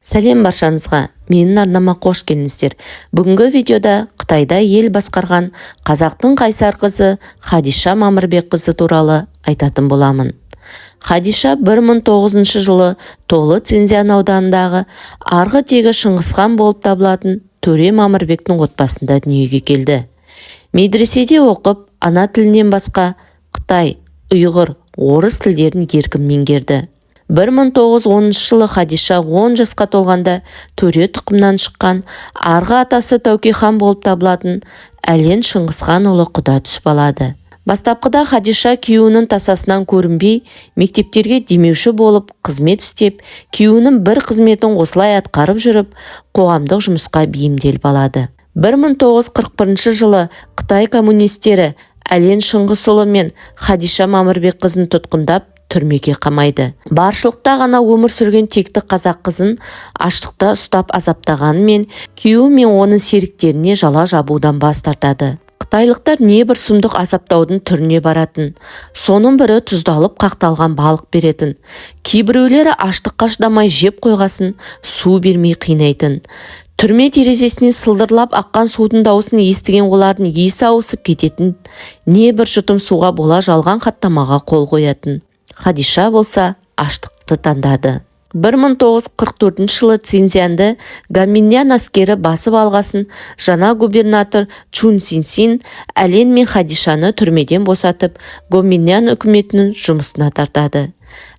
Сәлем баршаңызға, менің арнама қош келдіңіздер. Бүгінгі видеода Қытайда ел басқарған қазақтың қайсар қызы Хадиша Мамырбекқызы туралы айтатын боламын. Хадиша 1009 жылы Толы Цзинцзян ауданындағы арғы тегі Шыңғысхан болып табылатын Төре Мамырбектің отбасында дүниеге келді. Медреседе оқып, ана тілінен басқа Қытай, ұйғыр, орыс тілдерін еркін меңгерді. 1910 жылы Хадиша 10 жасқа толғанда төре тұқымнан шыққан арғы атасы Тәуке хан болып табылатын Әлен Шыңғысханұлы құда түсіп алады. Бастапқыда Хадиша күйеуінің тасасынан көрінбей, мектептерге демеуші болып қызмет істеп, күйеуінің бір қызметін осылай атқарып жүріп, қоғамдық жұмысқа бейімделіп алады. 1941 жылы Қытай коммунистері Әлен Шыңғысұлы мен Хадиша Мамырбекқызын тұтқындап, түрмеге қамайды. Баршылықта ғана өмір сүрген текті қазақ қызын аштықта ұстап азаптағанымен, күйеуі мен оның серіктеріне жала жабудан бас тартады. Қытайлықтар небір сұмдық азаптаудың түріне баратын. Соның бірі тұздалып қақталған балық беретін. Кейбіреулері аштыққа шыдамай жеп қойғасын, су бермей қинайтын. Түрме терезесінен сылдырлап аққан судың дауысын естіген олардың есі ауысып кететін. Небір жұтым суға бола жалған хаттамаға қол қоятын. Хадиша болса аштықты таңдады. 1944 жылы Цзинцзянды Гоминдян әскері басып алғасын жаңа губернатор Чун Син Әлен мен Хадишаны түрмеден босатып, Гоминдян үкіметінің жұмысына тартады.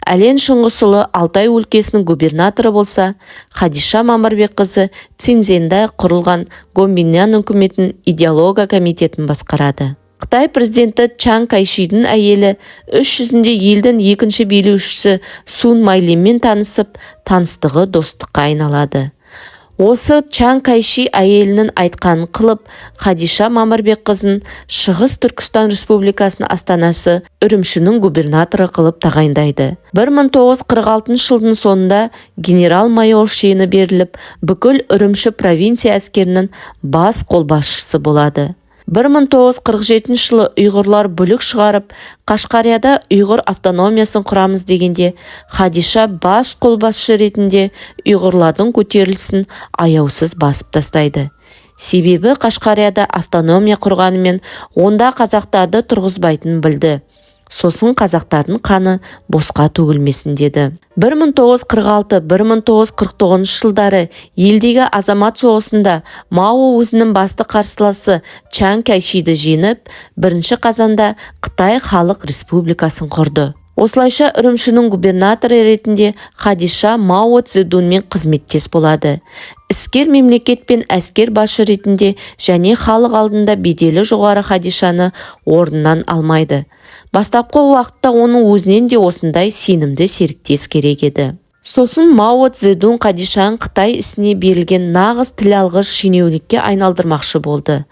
Әлен Шыңғысұлы Алтай өлкесінің губернаторы болса, Хадиша Мамырбекқызы Цзинцзянда құрылған Гоминдян үкіметінің идеология комитетін басқарады. Қытай президенті Чан Кайшидің әйелі 300-де елдің екінші билеушісі Сун Майлинмен танысып, таныстығы достыққа айналады. Осы Чан Кайши әйелінің айтқанын қылып, Хадиша Мамырбекқызын Шығыс Түркістан Республикасының астанасы Үрімшінің губернаторы қылып тағайындайды. 1946 жылдың соңында генерал-майор шені беріліп, бүкіл Үрімші провинция әскерінің бас қолбасшысы болады. 1947 жылы ұйғырлар бүлік шығарып, Қашқарияда ұйғыр автономиясын құрамыз дегенде, Хадиша бас қолбасшы ретінде ұйғырлардың көтерілісін аяусыз басып тастайды. Себебі Қашқарияда автономия құрғанымен, онда қазақтарды тұрғызбайтынын білді. Сосын қазақтардың қаны босқа төгілмесін деді. 1946-1949 жылдары елдегі азамат соғысында Мао өзінің басты қарсыласы Чан Кайшиді жеңіп, 1 қазанда Қытай Халық Республикасын құрды. Осылайша Үрімшінің губернаторы ретінде Хадиша Мао Цзедунмен қызметтес болады. Іскер мемлекет пен әскер басшы ретінде және халық алдында беделі жоғары Хадишаны орнынан алмайды. Бастапқы уақытта оның өзінен де осындай сенімді серіктес керек еді. Сосын Мао Цзедун Хадишаны Қытай ісіне берілген нағыз тіл алғыш шенеунікке айналдырмақшы болды.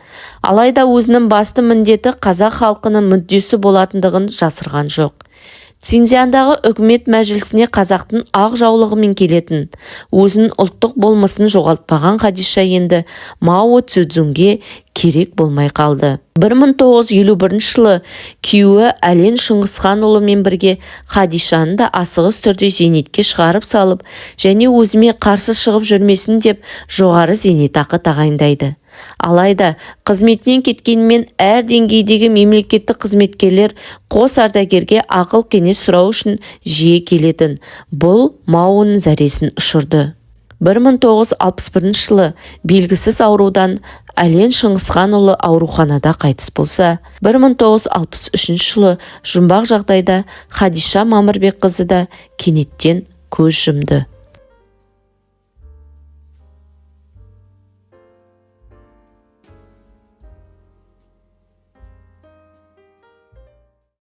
Алайда өзінің басты міндеті қазақ халқының мүддесі болатындығын жасырған жоқ. Цзинцзяндағы үкімет мәжілісіне қазақтың ақ жаулығымен келетін, өзінің ұлттық болмысын жоғалтпаған Хадиша енді Мао Цзедунге керек болмай қалды. 1951 жылы күйеуі Әлен Шыңғысханұлымен бірге Хадишаны да асығыс түрде зейнетке шығарып салып, және өзіме қарсы шығып жүрмесін деп жоғары зейнетақы тағайындайды. Алайда қызметінен кеткенмен әр деңгейдегі мемлекеттік қызметкерлер қос ардагерге ақыл кеңес сұрау үшін жиі келетін. Бұл Маоның зәресін ұшырды. 1961 жылы белгісіз аурудан Әлен Шыңғысханұлы ауруханада қайтыс болса, 1963 жылы жұмбақ жағдайда Хадиша Мамырбекқызы да кенеттен көз жұмды.